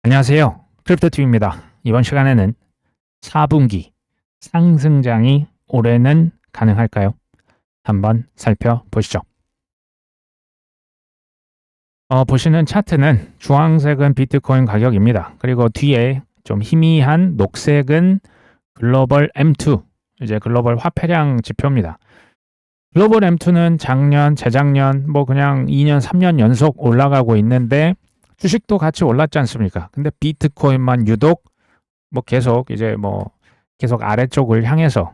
안녕하세요. 크립토TV입니다. 이번 시간에는 4분기 상승장이 올해는 가능할까요? 한번 살펴보시죠. 보시는 차트는 주황색은 비트코인 가격입니다. 그리고 뒤에 좀 희미한 녹색은 글로벌 M2, 이제 글로벌 화폐량 지표입니다. 글로벌 M2는 작년, 재작년, 그냥 2년, 3년 연속 올라가고 있는데 주식도 같이 올랐지 않습니까? 근데 비트코인만 유독 계속 아래쪽을 향해서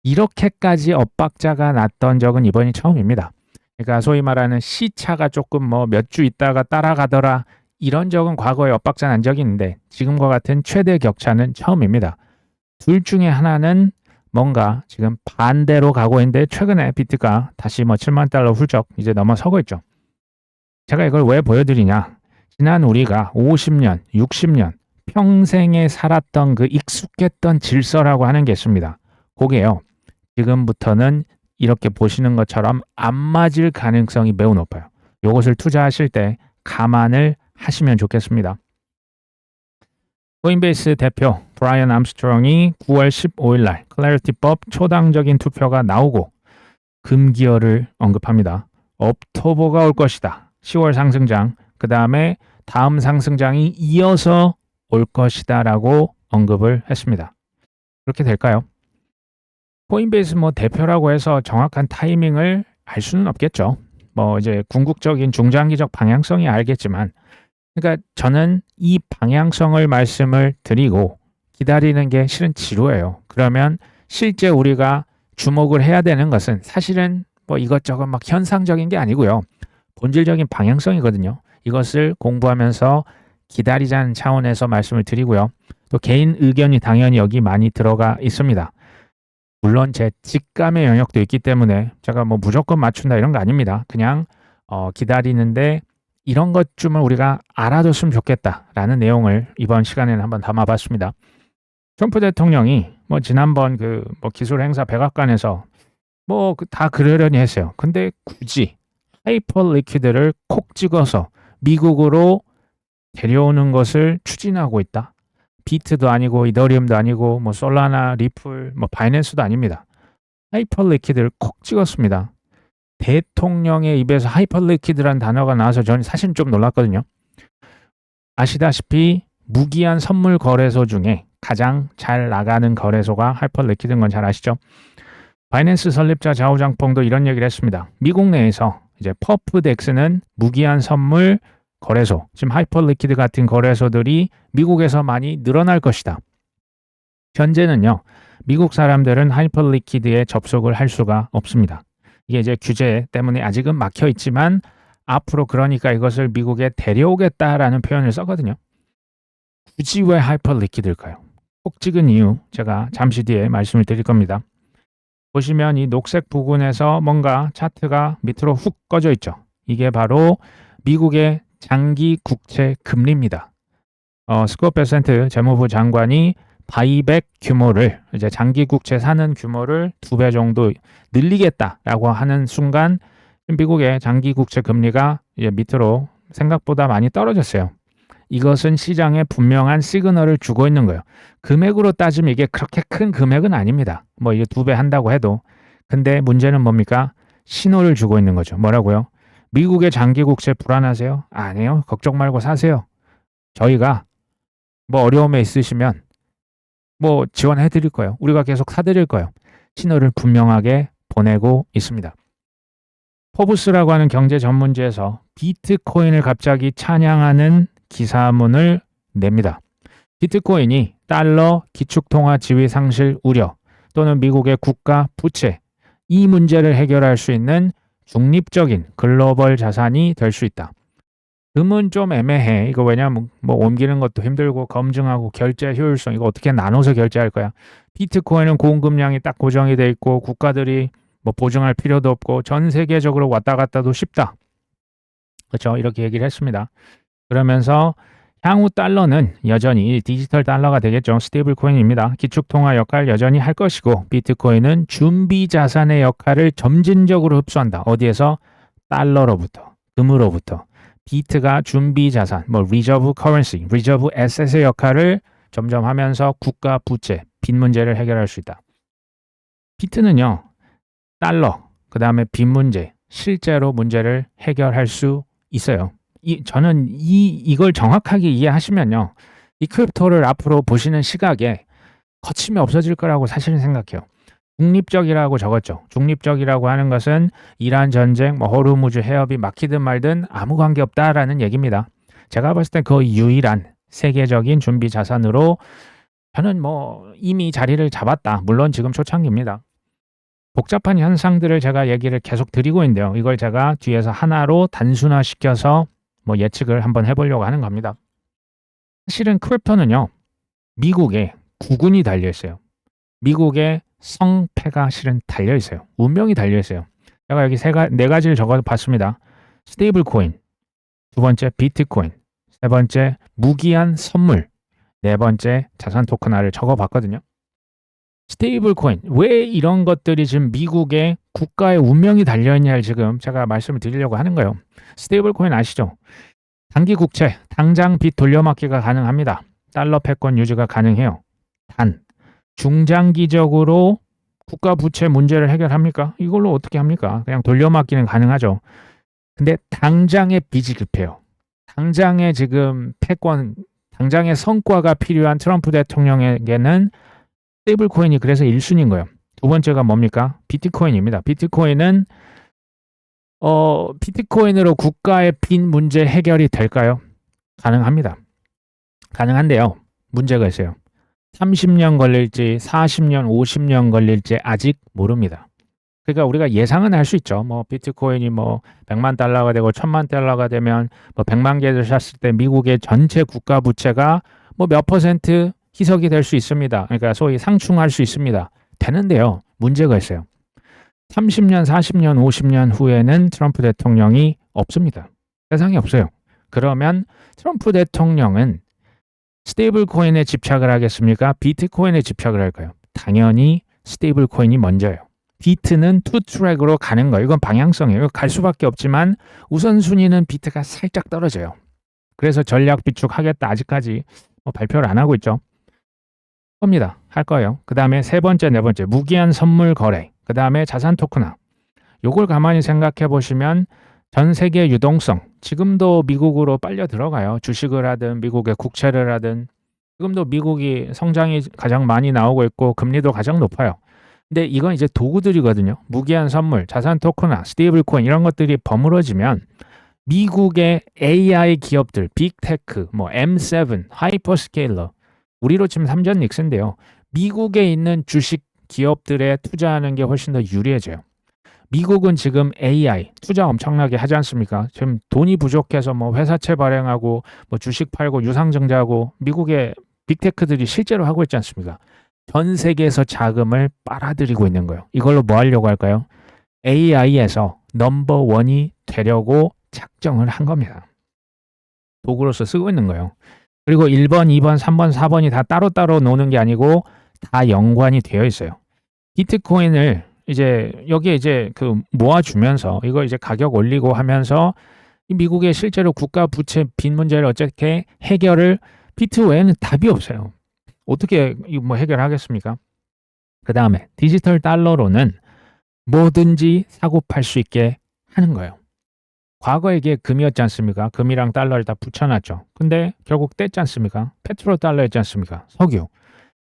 이렇게까지 엇박자가 났던 적은 이번이 처음입니다. 그러니까 소위 말하는 C차가 조금 몇 주 있다가 따라가더라 이런 적은 과거에 엇박자 난 적이 있는데 지금과 같은 최대 격차는 처음입니다. 둘 중에 하나는 뭔가 지금 반대로 가고 있는데 최근에 비트가 다시 $7만 훌쩍 이제 넘어서고 있죠. 제가 이걸 왜 보여드리냐? 지난 우리가 50년, 60년 평생에 살았던 그 익숙했던 질서라고 하는 게 있습니다. 그게요. 지금부터는 이렇게 보시는 것처럼 안 맞을 가능성이 매우 높아요. 이것을 투자하실 때 감안을 하시면 좋겠습니다. 코인베이스 대표 브라이언 암스트롱이 9월 15일 날 클래리티법 초당적인 투표가 나오고 금기어를 언급합니다. 옥토버가 올 것이다. 10월 상승장, 그 다음에 다음 상승장이 이어서 올 것이다 라고 언급을 했습니다. 그렇게 될까요? 코인베이스 대표라고 해서 정확한 타이밍을 알 수는 없겠죠. 이제 궁극적인 중장기적 방향성이 알겠지만, 그러니까 저는 이 방향성을 말씀을 드리고 기다리는 게 실은 지루해요. 그러면 실제 우리가 주목을 해야 되는 것은 사실은 이것저것 현상적인 게 아니고요. 본질적인 방향성이거든요. 이것을 공부하면서 기다리자는 차원에서 말씀을 드리고요. 또 개인 의견이 당연히 여기 많이 들어가 있습니다. 물론 제 직감의 영역도 있기 때문에 제가 무조건 맞춘다 이런 거 아닙니다. 그냥 기다리는데 이런 것쯤은 우리가 알아뒀으면 좋겠다라는 내용을 이번 시간에는 한번 담아봤습니다. 트럼프 대통령이 지난번 기술 행사 백악관에서 다 그러려니 했어요. 근데 굳이 하이퍼 리퀴드를 콕 찍어서 미국으로 데려오는 것을 추진하고 있다. 비트도 아니고 이더리움도 아니고 솔라나, 리플, 바이낸스도 아닙니다. 하이퍼 리퀴드를 콕 찍었습니다. 대통령의 입에서 하이퍼 리퀴드라는 단어가 나와서 저는 사실 좀 놀랐거든요. 아시다시피 무기한 선물 거래소 중에 가장 잘 나가는 거래소가 하이퍼 리퀴드인 건 잘 아시죠? 바이낸스 설립자 자오장펑도 이런 얘기를 했습니다. 미국 내에서 이제 퍼프덱스는 무기한 선물 거래소, 지금 하이퍼 리퀴드 같은 거래소들이 미국에서 많이 늘어날 것이다. 현재는요, 미국 사람들은 하이퍼 리퀴드에 접속을 할 수가 없습니다. 이게 이제 규제 때문에 아직은 막혀 있지만 앞으로 그러니까 이것을 미국에 데려오겠다라는 표현을 썼거든요. 굳이 왜 하이퍼 리퀴드일까요? 꼭 찍은 이유 제가 잠시 뒤에 말씀을 드릴 겁니다. 보시면 이 녹색 부분에서 뭔가 차트가 밑으로 훅 꺼져 있죠. 이게 바로 미국의 장기 국채 금리입니다. 스콧 베센트 재무부 장관이 바이백 규모를 이제 장기 국채 사는 규모를 2배 정도 늘리겠다라고 하는 순간 미국의 장기 국채 금리가 이제 밑으로 생각보다 많이 떨어졌어요. 이것은 시장에 분명한 시그널을 주고 있는 거예요. 금액으로 따지면 이게 그렇게 큰 금액은 아닙니다. 이게 2배 한다고 해도. 근데 문제는 뭡니까? 신호를 주고 있는 거죠. 뭐라고요? 미국의 장기 국채 불안하세요? 아니에요. 걱정 말고 사세요. 저희가 어려움에 있으시면 지원해 드릴 거예요. 우리가 계속 사드릴 거예요. 신호를 분명하게 보내고 있습니다. 포브스라고 하는 경제 전문지에서 비트코인을 갑자기 찬양하는 기사문을 냅니다. 비트코인이 달러 기축통화 지위 상실 우려 또는 미국의 국가 부채 이 문제를 해결할 수 있는 중립적인 글로벌 자산이 될 수 있다. 금은 좀 애매해. 이거 왜냐면 옮기는 것도 힘들고 검증하고 결제 효율성 이거 어떻게 나눠서 결제할 거야. 비트코인은 공급량이 딱 고정이 돼 있고 국가들이 보증할 필요도 없고 전 세계적으로 왔다 갔다도 쉽다. 그렇죠? 이렇게 얘기를 했습니다. 그러면서 향후 달러는 여전히 디지털 달러가 되겠죠. 스테이블 코인입니다. 기축통화 역할 여전히 할 것이고 비트코인은 준비 자산의 역할을 점진적으로 흡수한다. 어디에서? 달러로부터, 금으로부터. 비트가 준비 자산, 뭐 리저브 커런시, 리저브 에셋의 역할을 점점 하면서 국가 부채, 빚 문제를 해결할 수 있다. 비트는요, 달러, 그 다음에 빚 문제, 실제로 문제를 해결할 수 있어요. 저는 이걸 정확하게 이해하시면요, 이 크립토를 앞으로 보시는 시각에 거침이 없어질 거라고 사실은 생각해요. 중립적이라고 적었죠. 중립적이라고 하는 것은 이란 전쟁, 뭐 호르무즈 해협이 막히든 말든 아무 관계 없다라는 얘기입니다. 제가 봤을 때 그 유일한 세계적인 준비 자산으로 저는 뭐 이미 자리를 잡았다. 물론 지금 초창기입니다. 복잡한 현상들을 제가 얘기를 계속 드리고 있는데요. 이걸 제가 뒤에서 하나로 단순화시켜서 뭐 예측을 한번 해보려고 하는 겁니다. 사실은 크립토는요, 미국에 국운이 달려 있어요. 미국의 성패가 실은 달려 있어요. 운명이 달려 있어요. 제가 여기 네 가지를 적어 봤습니다. 스테이블 코인, 두 번째 비트코인, 세 번째 무기한 선물, 네 번째 자산 토큰화를 적어 봤거든요. 스테이블 코인, 왜 이런 것들이 지금 미국의 국가의 운명이 달려 있냐를 지금 제가 말씀을 드리려고 하는 거예요. 스테이블 코인 아시죠? 단기 국채, 당장 빚 돌려막기가 가능합니다. 달러 패권 유지가 가능해요. 단 중장기적으로 국가 부채 문제를 해결합니까? 이걸로 어떻게 합니까? 그냥 돌려막기는 가능하죠. 근데 당장의 빚이 급해요. 당장의 지금 패권, 당장의 성과가 필요한 트럼프 대통령에게는 스테이블 코인이 그래서 1순위인 거예요. 두 번째가 뭡니까? 비트코인입니다. 비트코인은 비트코인으로 국가의 빚 문제 해결이 될까요? 가능합니다. 가능한데요. 문제가 있어요. 30년 걸릴지 40년, 50년 걸릴지 아직 모릅니다. 그러니까 우리가 예상은 할 수 있죠. 뭐 비트코인이 뭐 100만 달러가 되고 1000만 달러가 되면 뭐 100만 개를 샀을 때 미국의 전체 국가 부채가 뭐 몇 퍼센트 희석이 될 수 있습니다. 그러니까 소위 상충할 수 있습니다. 되는데요. 문제가 있어요. 30년, 40년, 50년 후에는 트럼프 대통령이 없습니다. 세상에 없어요. 그러면 트럼프 대통령은 스테이블 코인에 집착을 하겠습니까? 비트코인에 집착을 할까요? 당연히 스테이블 코인이 먼저예요. 비트는 투 트랙으로 가는 거예요. 이건 방향성이에요. 갈 수밖에 없지만 우선순위는 비트가 살짝 떨어져요. 그래서 전략 비축하겠다. 아직까지 발표를 안 하고 있죠. 겁니다. 할 거예요. 그 다음에 세 번째, 네 번째 무기한 선물 거래. 그 다음에 자산 토큰화. 요걸 가만히 생각해 보시면 전 세계 유동성, 지금도 미국으로 빨려 들어가요. 주식을 하든 미국의 국채를 하든 지금도 미국이 성장이 가장 많이 나오고 있고 금리도 가장 높아요. 근데 이건 이제 도구들이거든요. 무기한 선물, 자산 토큰화, 스테이블 코인 이런 것들이 버무러지면 미국의 AI 기업들, 빅테크, 뭐 M7, 하이퍼스케일러, 우리로 치면 삼전 닉스인데요. 미국에 있는 주식 기업들에 투자하는 게 훨씬 더 유리해져요. 미국은 지금 AI 투자 엄청나게 하지 않습니까? 지금 돈이 부족해서 뭐 회사채 발행하고 뭐 주식 팔고 유상증자하고 미국의 빅테크들이 실제로 하고 있지 않습니까? 전 세계에서 자금을 빨아들이고 있는 거예요. 이걸로 뭐 하려고 할까요? AI에서 넘버원이 되려고 작정을 한 겁니다. 도구로서 쓰고 있는 거예요. 그리고 1번, 2번, 3번, 4번이 다 따로따로 노는 게 아니고 다 연관이 되어 있어요. 비트코인을 이제 여기에 이제 그 모아주면서 이거 이제 가격 올리고 하면서 미국의 실제로 국가 부채 빚 문제를 어떻게 해결을 비트 외에는 답이 없어요. 어떻게 뭐 해결하겠습니까? 그 다음에 디지털 달러로는 뭐든지 사고 팔 수 있게 하는 거예요. 과거에 이게 금이었지 않습니까? 금이랑 달러를 다 붙여놨죠. 근데 결국 뗐지 않습니까? 페트로 달러였지 않습니까? 석유.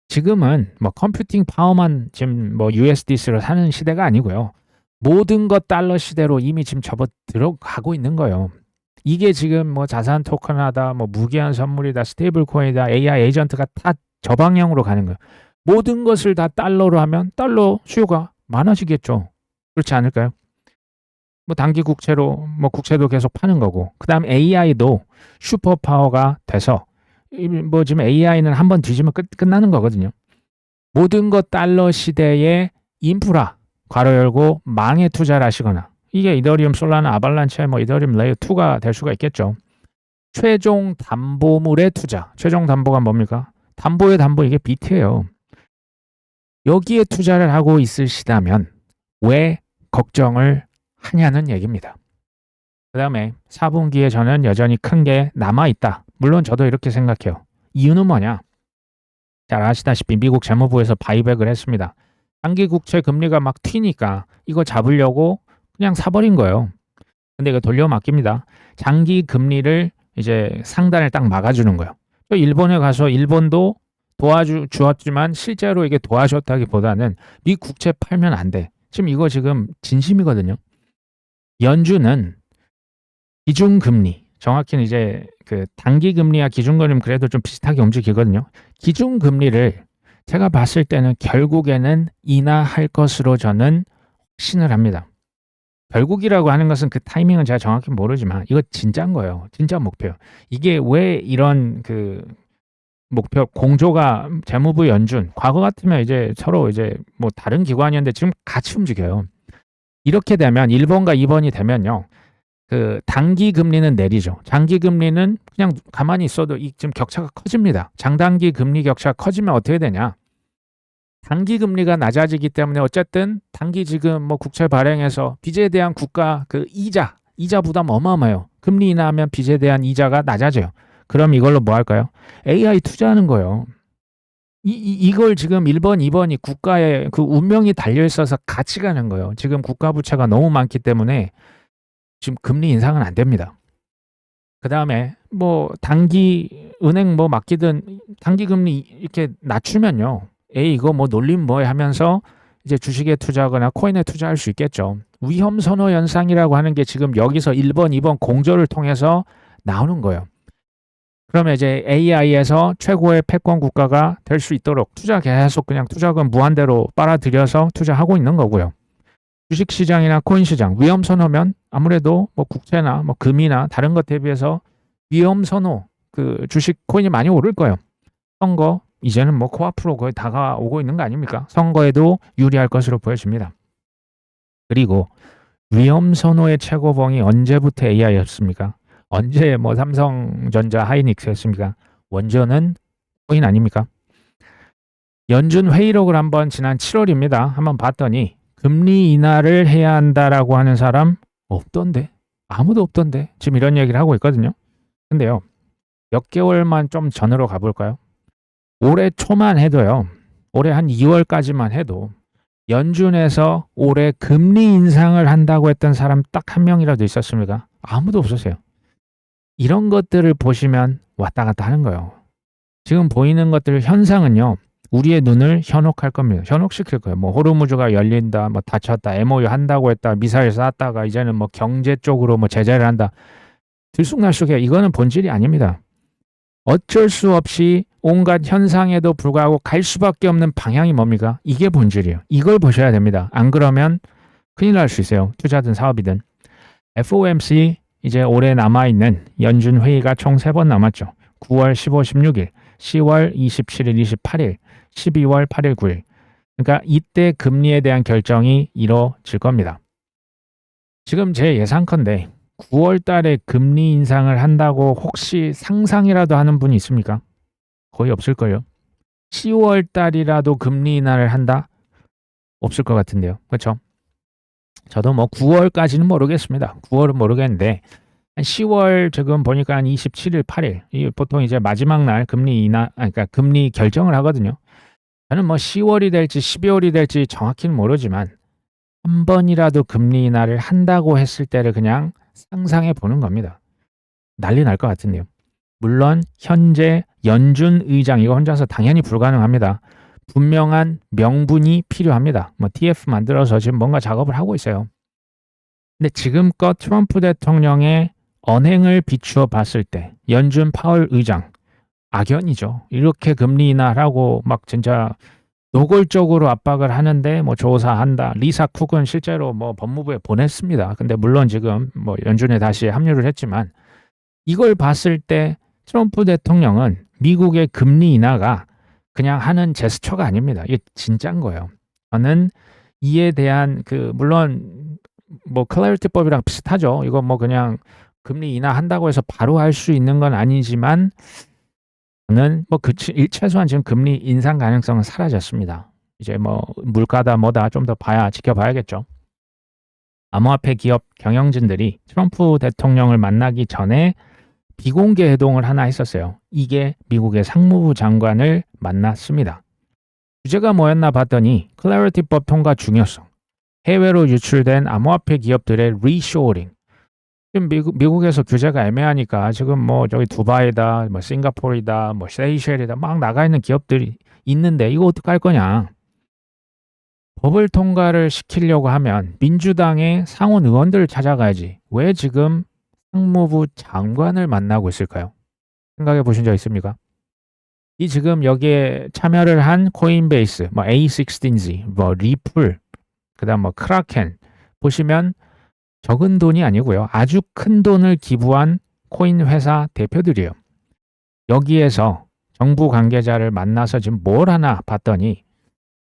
지금은 뭐 컴퓨팅 파워만 지금 뭐 USDC로 사는 시대가 아니고요. 모든 것 달러 시대로 이미 지금 접어 들어가고 있는 거예요. 이게 지금 뭐 자산 토큰하다, 뭐 무기한 선물이다, 스테이블 코인이다, AI 에이전트가 다 저 방향으로 가는 거예요. 모든 것을 다 달러로 하면 달러 수요가 많아지겠죠. 그렇지 않을까요? 뭐 단기 국채로 뭐 국채도 계속 파는 거고, 그다음 AI도 슈퍼 파워가 돼서 뭐 지금 AI는 한번 뒤지면 끝나는 거거든요. 모든 것 달러 시대의 인프라 괄호 열고 망에 투자를 하시거나, 이게 이더리움, 솔라나, 아발란체, 뭐 이더리움 레이어 2가 될 수가 있겠죠. 최종 담보물의 투자. 최종 담보가 뭡니까? 담보의 담보, 이게 비트예요. 여기에 투자를 하고 있으시다면 왜 걱정을 하냐는 얘기입니다. 그다음에 4분기에 저는 여전히 큰 게 남아 있다. 물론 저도 이렇게 생각해요. 이유는 뭐냐? 잘 아시다시피 미국 재무부에서 바이백을 했습니다. 단기 국채 금리가 막 튀니까 이거 잡으려고 그냥 사버린 거예요. 근데 이거 돌려 맡깁니다. 장기 금리를 이제 상단을 딱 막아주는 거예요. 일본에 가서 일본도 도와주었지만 실제로 이게 도와줬다기보다는 미 국채 팔면 안 돼. 지금 진심이거든요. 연준은 기준금리, 정확히는 이제 그 단기 금리와 기준금리는 그래도 좀 비슷하게 움직이거든요. 기준금리를 제가 봤을 때는 결국에는 인하할 것으로 저는 확신을 합니다. 결국이라고 하는 것은 그 타이밍은 제가 정확히 모르지만 이거 진짜인 거예요. 진짜 목표. 이게 왜 이런 그 목표 공조가 재무부 연준 과거 같으면 이제 서로 이제 뭐 다른 기관이었는데 지금 같이 움직여요. 이렇게 되면 1번과 2번이 되면요. 그 단기 금리는 내리죠. 장기 금리는 그냥 가만히 있어도 지금 격차가 커집니다. 장단기 금리 격차가 커지면 어떻게 되냐? 단기 금리가 낮아지기 때문에 어쨌든 단기 지금 뭐 국채 발행해서 빚에 대한 국가 그 이자 부담 어마어마해요. 금리 인하하면 빚에 대한 이자가 낮아져요. 그럼 이걸로 뭐 할까요? AI 투자하는 거예요. 이걸 지금 1번, 2번이 국가의 그 운명이 달려 있어서 같이 가는 거예요. 지금 국가 부채가 너무 많기 때문에 지금 금리 인상은 안 됩니다. 그 다음에 뭐 단기 은행 뭐 맡기든 단기 금리 이렇게 낮추면요. 에이 이거 뭐 놀림 뭐해 하면서 이제 주식에 투자하거나 코인에 투자할 수 있겠죠. 위험 선호 현상이라고 하는 게 지금 여기서 1번, 2번 공조를 통해서 나오는 거예요. 그러면 이제 AI에서 최고의 패권 국가가 될 수 있도록 투자 계속 그냥 투자금 무한대로 빨아들여서 투자하고 있는 거고요. 주식 시장이나 코인 시장 위험 선호면 아무래도 뭐 국채나 뭐 금이나 다른 것 대비해서 위험 선호 그 주식 코인이 많이 오를 거예요. 선거 이제는 뭐 코앞으로 거의 다가오고 있는 거 아닙니까? 선거에도 유리할 것으로 보여집니다. 그리고 위험 선호의 최고봉이 언제부터 AI였습니까? 언제 뭐 삼성전자 하이닉스였습니까? 원전은 코인 아닙니까? 연준 회의록을 한번 지난 7월입니다. 한번 봤더니 금리 인하를 해야 한다라고 하는 사람 없던데. 아무도 없던데. 지금 이런 얘기를 하고 있거든요. 근데요. 몇 개월만 좀 전으로 가볼까요? 올해 초만 해도요. 올해 한 2월까지만 해도 연준에서 올해 금리 인상을 한다고 했던 사람 딱 한 명이라도 있었습니까? 아무도 없었어요. 이런 것들을 보시면 왔다 갔다 하는 거예요. 지금 보이는 것들 현상은요. 우리의 눈을 현혹할 겁니다. 현혹시킬 거예요. 뭐 호르무즈가 열린다, 뭐 닫혔다, MOU 한다고 했다, 미사일 쐈다가 이제는 뭐 경제 쪽으로 뭐 제재를 한다. 들쑥날쑥해요. 이거는 본질이 아닙니다. 어쩔 수 없이 온갖 현상에도 불구하고 갈 수밖에 없는 방향이 뭡니까? 이게 본질이에요. 이걸 보셔야 됩니다. 안 그러면 큰일 날 수 있어요. 투자든 사업이든. FOMC 이제 올해 남아있는 연준 회의가 총 3번 남았죠. 9월 15, 16일, 10월 27일, 28일, 12월 8일, 9일. 그러니까 이때 금리에 대한 결정이 이루어질 겁니다. 지금 제 예상컨대 9월 달에 금리 인상을 한다고 혹시 상상이라도 하는 분이 있습니까? 거의 없을걸요. 10월 달이라도 금리 인하를 한다? 없을 것 같은데요. 그렇죠? 저도 뭐 9월까지는 모르겠습니다. 9월은 모르겠는데 한 10월 지금 보니까 한 27일, 8일 이 보통 이제 마지막 날 금리 인하 그러니까 금리 결정을 하거든요. 저는 뭐 10월이 될지 12월이 될지 정확히는 모르지만 한 번이라도 금리 인하를 한다고 했을 때를 그냥 상상해 보는 겁니다. 난리 날 것 같은데요. 물론 현재 연준 의장 이거 혼자서 당연히 불가능합니다. 분명한 명분이 필요합니다. 뭐 TF 만들어서 지금 뭔가 작업을 하고 있어요. 근데 지금껏 트럼프 대통령의 언행을 비추어 봤을 때 연준 파월 의장 악연이죠. 이렇게 금리 인하라고 막 진짜 노골적으로 압박을 하는데 뭐 조사한다. 리사 쿡은 실제로 뭐 법무부에 보냈습니다. 근데 물론 지금 뭐 연준에 다시 합류를 했지만 이걸 봤을 때 트럼프 대통령은 미국의 금리 인하가 그냥 하는 제스처가 아닙니다. 이게 진짜인 거예요. 저는 이에 대한 그 물론 뭐 클래리티법이랑 비슷하죠. 이거 뭐 그냥 금리 인하한다고 해서 바로 할 수 있는 건 아니지만 저는 뭐 최소한 지금 금리 인상 가능성은 사라졌습니다. 이제 뭐 물가다 뭐다 좀 더 지켜봐야겠죠. 암호화폐 기업 경영진들이 트럼프 대통령을 만나기 전에 비공개 회동을 하나 했었어요. 이게 미국의 상무부 장관을 만났습니다. 주제가 뭐였나 봤더니 클래리티법 통과 중요성, 해외로 유출된 암호화폐 기업들의 리쇼어링. 지금 미국에서 규제가 애매하니까 지금 뭐 저기 두바이다, 뭐 싱가포르이다, 뭐 세이셸이다 막 나가 있는 기업들이 있는데 이거 어떡할 거냐? 법을 통과를 시키려고 하면 민주당의 상원 의원들을 찾아가야지. 왜 지금 상무부 장관을 만나고 있을까요? 생각해 보신 적 있습니까? 이 지금 여기에 참여를 한 코인베이스, 뭐 A16Z, 뭐 리플, 그다음 뭐 크라켄 보시면 적은 돈이 아니고요. 아주 큰 돈을 기부한 코인 회사 대표들이에요. 여기에서 정부 관계자를 만나서 지금 뭘 하나 봤더니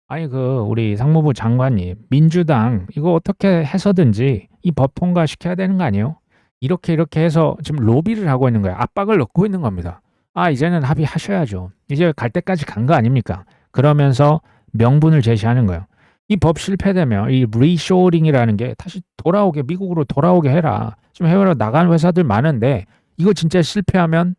아니 우리 상무부 장관님 민주당 이거 어떻게 해서든지 이 법 통과시켜야 되는 거 아니에요? 이렇게 해서 지금 로비를 하고 있는 거예요. 압박을 넣고 있는 겁니다. 아 이제는 합의하셔야죠. 이제 갈 때까지 간 거 아닙니까? 그러면서 명분을 제시하는 거예요. 이 법 실패되면 이 리쇼링이라는 게 다시 돌아오게 미국으로 돌아오게 해라. 지금 해외로 나간 회사들 많은데 이거 진짜 실패하면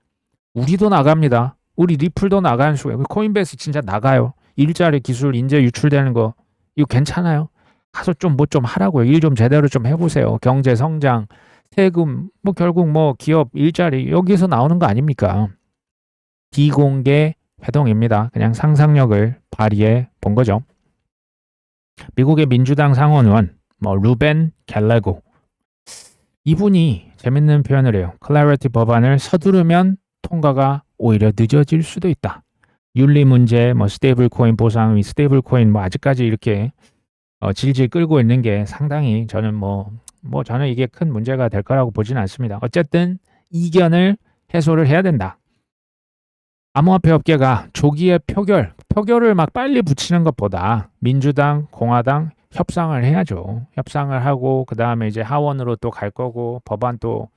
우리도 나갑니다. 우리 리플도 나가는 수가 코인베이스 진짜 나가요. 일자리 기술 인재 유출되는 거 이거 괜찮아요? 가서 좀 뭐 좀 하라고요. 일 좀 제대로 좀 해보세요. 경제 성장, 세금 뭐 결국 뭐 기업 일자리 여기서 나오는 거 아닙니까? 비공개 회동입니다. 그냥 상상력을 발휘해 본 거죠. 미국의 민주당 상원 의원 뭐 루벤 갤레고 이분이 재밌는 표현을 해요. 클래리티 법안을 서두르면 통과가 오히려 늦어질 수도 있다. 윤리 문제, 뭐 스테이블 코인 보상, 스테이블 코인 뭐 아직까지 이렇게 질질 끌고 있는 게 상당히 저는 저는 이게 큰 문제가 될 거라고 보지는 않습니다. 어쨌든 이견을 해소를 해야 된다. 암호화폐 업계가 조기에 표결을 막 빨리 붙이는 것보다 민주당, 공화당 협상을 해야죠. 협상을 하고 그 다음에 이제 하원으로 또 갈 거고 법안 또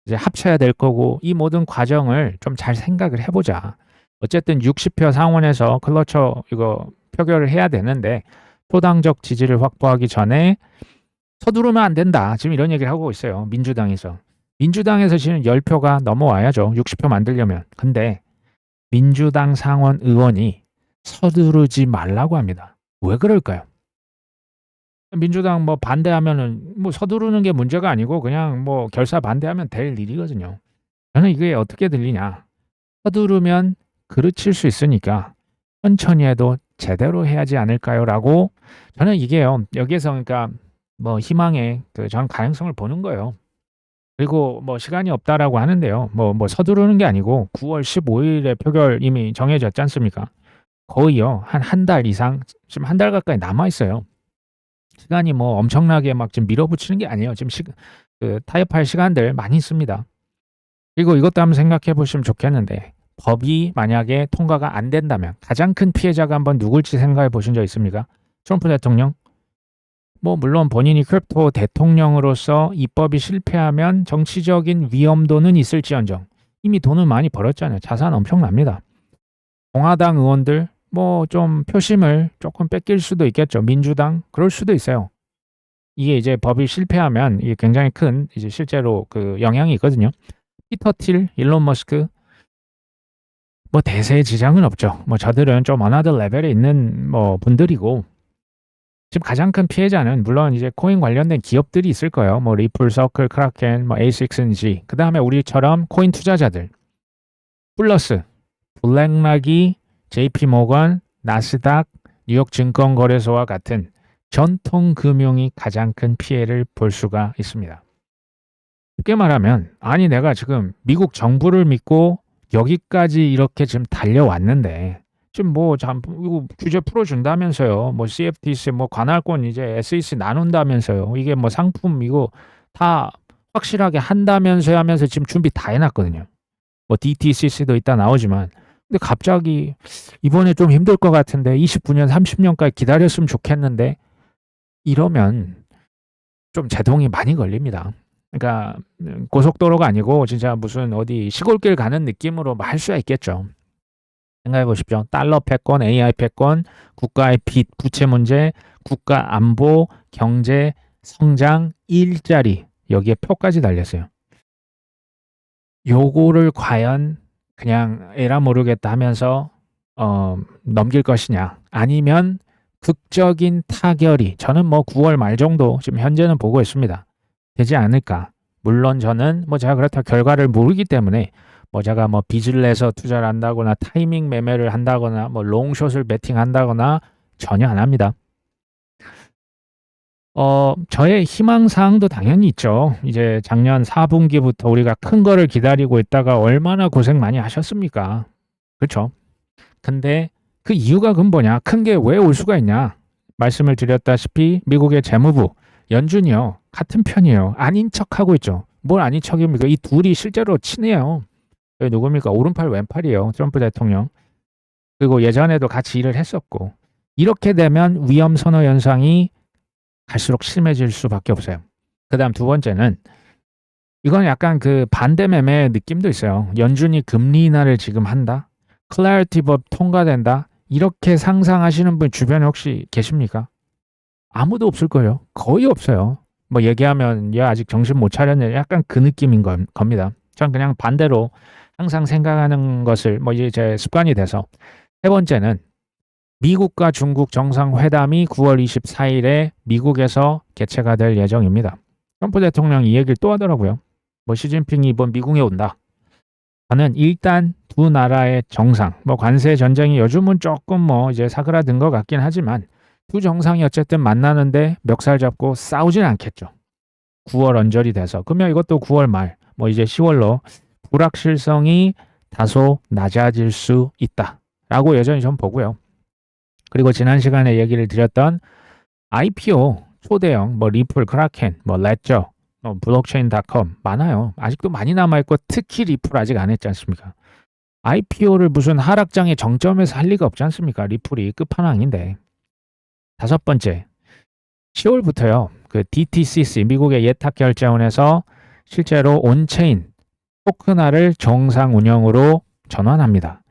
이제 합쳐야 될 거고 이 모든 과정을 좀 잘 생각을 해보자. 어쨌든 60표 상원에서 클러처 이거 표결을 해야 되는데 초당적 지지를 확보하기 전에 서두르면 안 된다. 지금 이런 얘기를 하고 있어요. 민주당에서 지금 10표가 넘어와야죠. 60표 만들려면. 근데 민주당 상원 의원이 서두르지 말라고 합니다. 왜 그럴까요? 민주당 뭐 반대하면은 뭐 서두르는 게 문제가 아니고 그냥 뭐 결사 반대하면 될 일이거든요. 저는 이게 어떻게 들리냐. 서두르면 그르칠 수 있으니까 천천히 해도 제대로 해야지 않을까요? 라고 저는 이게요. 여기에서 그러니까 뭐 희망의 전 가능성을 보는 거예요. 그리고 뭐 시간이 없다라고 하는데요. 뭐 서두르는 게 아니고 9월 15일에 표결 이미 정해졌지 않습니까? 거의요. 한 달 이상 지금 한 달 가까이 남아 있어요. 시간이 뭐 엄청나게 막 지금 밀어붙이는 게 아니에요. 지금 타협할 시간들 많이 있습니다. 그리고 이것도 한번 생각해 보시면 좋겠는데 법이 만약에 통과가 안 된다면 가장 큰 피해자가 한번 누굴지 생각해 보신 적 있습니까? 트럼프 대통령? 뭐 물론 본인이 크립토 대통령으로서 입법이 실패하면 정치적인 위험도는 있을지언정 이미 돈을 많이 벌었잖아요. 자산 엄청납니다. 공화당 의원들 뭐 좀 표심을 조금 뺏길 수도 있겠죠. 민주당 그럴 수도 있어요. 이게 이제 법이 실패하면 이게 굉장히 큰 이제 실제로 영향이 있거든요. 피터 틸, 일론 머스크 뭐 대세의 지장은 없죠. 뭐 저들은 좀 어나더 레벨에 있는 뭐 분들이고 지금 가장 큰 피해자는 물론 이제 코인 관련된 기업들이 있을 거예요. 뭐 리플, 서클, 크라켄, 뭐 A16Z. 그다음에 우리처럼 코인 투자자들. 플러스 블랙락이 JP 모건, 나스닥, 뉴욕 증권거래소와 같은 전통 금융이 가장 큰 피해를 볼 수가 있습니다. 쉽게 말하면 아니 내가 지금 미국 정부를 믿고 여기까지 이렇게 지금 달려왔는데 지금 뭐 이거 규제 풀어준다면서요. 뭐 CFTC 뭐 관할권 이제 SEC 나눈다면서요. 이게 뭐 상품 이거 다 확실하게 한다면서요 하면서 지금 준비 다 해놨거든요. 뭐 DTCC도 이따 나오지만 근데 갑자기 이번에 좀 힘들 것 같은데 29년 30년까지 기다렸으면 좋겠는데 이러면 좀 제동이 많이 걸립니다. 그러니까 고속도로가 아니고 진짜 무슨 어디 시골길 가는 느낌으로 할 수야 있겠죠. 생각해 보십시오. 달러 패권, AI 패권, 국가의 빚, 부채 문제, 국가 안보, 경제, 성장 일자리 여기에 표까지 달렸어요. 요거를 과연 그냥 에라 모르겠다 하면서 넘길 것이냐 아니면 극적인 타결이 저는 뭐 9월 말 정도 지금 현재는 보고 있습니다. 되지 않을까. 물론 저는 뭐 제가 그렇다 결과를 모르기 때문에 뭐 제가 뭐 빚을 내서 투자를 한다거나 타이밍 매매를 한다거나 뭐 롱숏을 베팅한다거나 전혀 안 합니다. 저의 희망사항도 당연히 있죠. 이제 작년 4분기부터 우리가 큰 거를 기다리고 있다가 얼마나 고생 많이 하셨습니까? 그렇죠? 근데 그 이유가 근본이야. 큰 게 왜 올 수가 있냐? 말씀을 드렸다시피 미국의 재무부 연준이요. 같은 편이에요. 아닌 척하고 있죠. 뭘 아닌 척입니까? 이 둘이 실제로 친해요. 누굽니까? 오른팔 왼팔이에요. 트럼프 대통령. 그리고 예전에도 같이 일을 했었고. 이렇게 되면 위험 선호 현상이 갈수록 심해질 수밖에 없어요. 그다음 두 번째는 이건 약간 그 반대 매매 느낌도 있어요. 연준이 금리 인하를 지금 한다. 클래리티 법 통과된다. 이렇게 상상하시는 분 주변에 혹시 계십니까? 아무도 없을 거예요. 거의 없어요. 뭐 얘기하면 얘 아직 정신 못 차렸네. 약간 그 느낌인 겁니다. 전 그냥 반대로 항상 생각하는 것을 뭐 이제 제 습관이 돼서 세 번째는 미국과 중국 정상회담이 9월 24일에 미국에서 개최가 될 예정입니다. 트럼프 대통령이 이 얘기를 또 하더라고요. 뭐 시진핑이 이번 미국에 온다. 저는 일단 두 나라의 정상, 뭐 관세 전쟁이 요즘은 조금 뭐 이제 사그라든 것 같긴 하지만 두 정상이 어쨌든 만나는데 멱살 잡고 싸우진 않겠죠. 9월 언저리 돼서. 그러면 이것도 9월 말, 뭐 이제 10월로 불확실성이 다소 낮아질 수 있다라고 여전히 좀 보고요. 그리고 지난 시간에 얘기를 드렸던 IPO 초대형 뭐 리플, 크라켄, 뭐 레저, 뭐 블록체인.com 많아요. 아직도 많이 남아있고 특히 리플 아직 안 했지 않습니까? IPO를 무슨 하락장의 정점에서 할 리가 없지 않습니까? 리플이 끝판왕인데. 다섯 번째, 10월부터요. 그 DTCC 미국의 예탁결제원에서 실제로 온체인 토큰화를 정상 운영으로 전환합니다.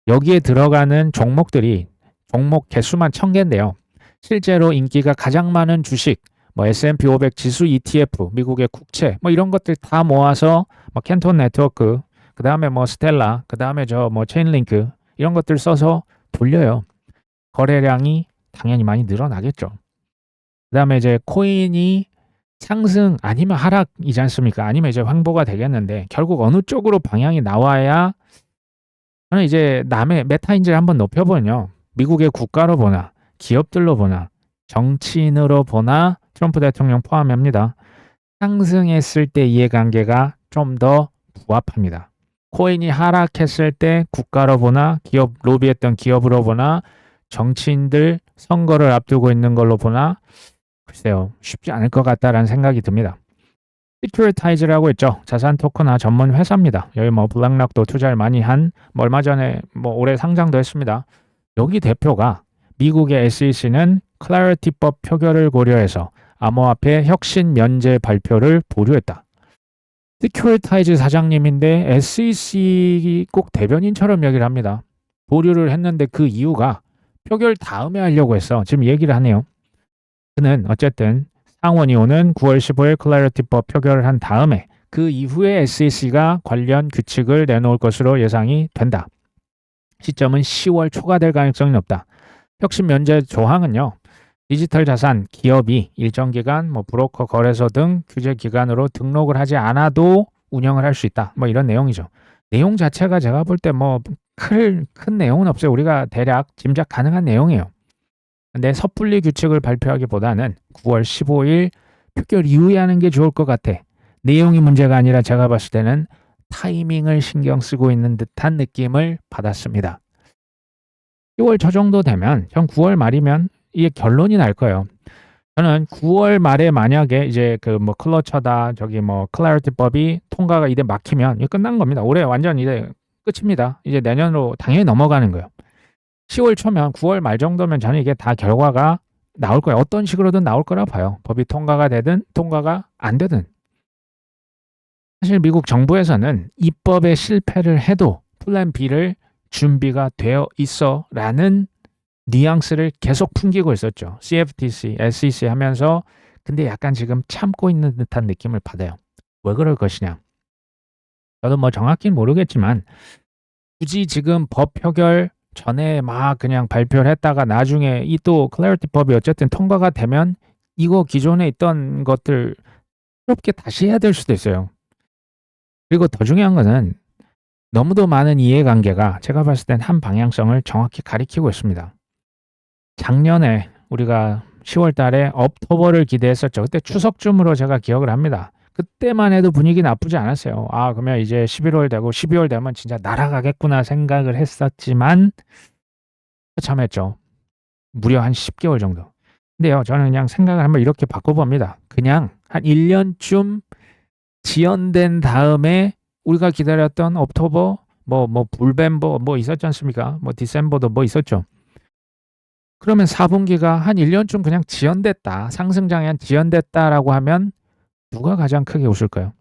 여기에 들어가는 종목들이 종목 개수만 1000개인데요. 실제로 인기가 가장 많은 주식, 뭐 S&P 500 지수 ETF, 미국의 국채, 뭐 이런 것들 다 모아서 뭐 캔톤 네트워크, 그 다음에 뭐 스텔라, 그 다음에 저 뭐 체인링크 이런 것들 써서 돌려요. 거래량이 당연히 많이 늘어나겠죠. 그 다음에 이제 코인이 상승 아니면 하락이지 않습니까? 아니면 이제 횡보가 되겠는데 결국 어느 쪽으로 방향이 나와야 저는 이제 남의 메타인지를 한번 높여보면요. 미국의 국가로 보나 기업들로 보나 정치인으로 보나 트럼프 대통령 포함합니다. 상승했을 때 이해관계가 좀 더 부합합니다. 코인이 하락했을 때 국가로 보나 기업 로비했던 기업으로 보나 정치인들 선거를 앞두고 있는 걸로 보나 글쎄요. 쉽지 않을 것 같다라는 생각이 듭니다. 시큐리타이즈라고 있죠. 자산 토큰화 전문 회사입니다. 여기 뭐 블랙락도 투자를 많이 한 뭐 얼마 전에 뭐 올해 상장도 했습니다. 여기 대표가 미국의 SEC는 클래리티법 표결을 고려해서 암호화폐 혁신 면제 발표를 보류했다. 시큐리타이즈 사장님인데 SEC 꼭 대변인처럼 얘기를 합니다. 보류를 했는데 그 이유가 표결 다음에 하려고 했어. 지금 얘기를 하네요. 그는 어쨌든 상원이 오는 9월 15일 클래리티법 표결을 한 다음에 그 이후에 SEC가 관련 규칙을 내놓을 것으로 예상이 된다. 시점은 10월 초가 될 가능성이 높다. 혁신 면제 조항은요. 디지털 자산 기업이 일정 기간 뭐 브로커 거래소 등 규제 기관으로 등록을 하지 않아도 운영을 할 수 있다. 뭐 이런 내용이죠. 내용 자체가 제가 볼 때 뭐 큰 내용은 없어요. 우리가 대략 짐작 가능한 내용이에요. 근데 섣불리 규칙을 발표하기보다는 9월 15일 표결 이후에 하는 게 좋을 것 같아. 내용이 문제가 아니라 제가 봤을 때는 타이밍을 신경 쓰고 있는 듯한 느낌을 받았습니다. 10월 저 정도 되면 전 9월 말이면 이게 결론이 날 거예요. 저는 9월 말에 만약에 이제 그 뭐 클러처다 저기 뭐 클래리티법이 통과가 이제 막히면 이게 끝난 겁니다. 올해 완전 이제 끝입니다. 이제 내년으로 당연히 넘어가는 거예요. 10월 초면 9월 말 정도면 저는 이게 다 결과가 나올 거예요. 어떤 식으로든 나올 거라 봐요. 법이 통과가 되든 통과가 안 되든. 사실 미국 정부에서는 입법에 실패를 해도 플랜 B를 준비가 되어 있어라는 뉘앙스를 계속 풍기고 있었죠. CFTC, SEC 하면서 근데 약간 지금 참고 있는 듯한 느낌을 받아요. 왜 그럴 것이냐? 저도 뭐 정확히는 모르겠지만 굳이 지금 법 표결 전에 막 그냥 발표를 했다가 나중에 이 또 클래리티 법이 어쨌든 통과가 되면 이거 기존에 있던 것들 새롭게 다시 해야 될 수도 있어요. 그리고 더 중요한 것은 너무도 많은 이해관계가 제가 봤을 땐 한 방향성을 정확히 가리키고 있습니다. 작년에 우리가 10월 달에 업토버를 기대했었죠. 그때 추석쯤으로 제가 기억을 합니다. 그때만 해도 분위기 나쁘지 않았어요. 아, 그러면 이제 11월 되고 12월 되면 진짜 날아가겠구나 생각을 했었지만 참했죠. 무려 한 10개월 정도. 근데요, 저는 그냥 생각을 한번 이렇게 바꿔봅니다. 그냥 한 1년쯤 지연된 다음에 우리가 기다렸던 옥토버, 불벤버 있었지 않습니까? 디셈버도 있었죠. 그러면 4분기가 한 1년쯤 그냥 지연됐다. 상승장이 한 지연됐다라고 하면 누가 가장 크게 웃을까요?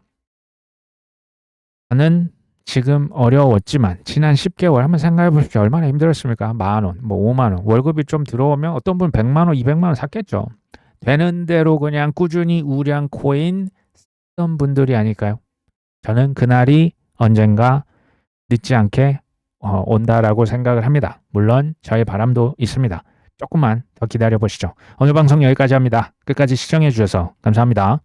저는 지금 어려웠지만 지난 10개월 한번 생각해 보십시오. 얼마나 힘들었습니까? 만 원, 5만 원. 월급이 좀 들어오면 어떤 분은 100만 원, 200만 원 샀겠죠. 되는 대로 그냥 꾸준히 우량 코인 쓰던 분들이 아닐까요? 저는 그날이 언젠가 늦지 않게 온다라고 생각을 합니다. 물론 저의 바람도 있습니다. 조금만 더 기다려 보시죠. 오늘 방송 여기까지 합니다. 끝까지 시청해 주셔서 감사합니다.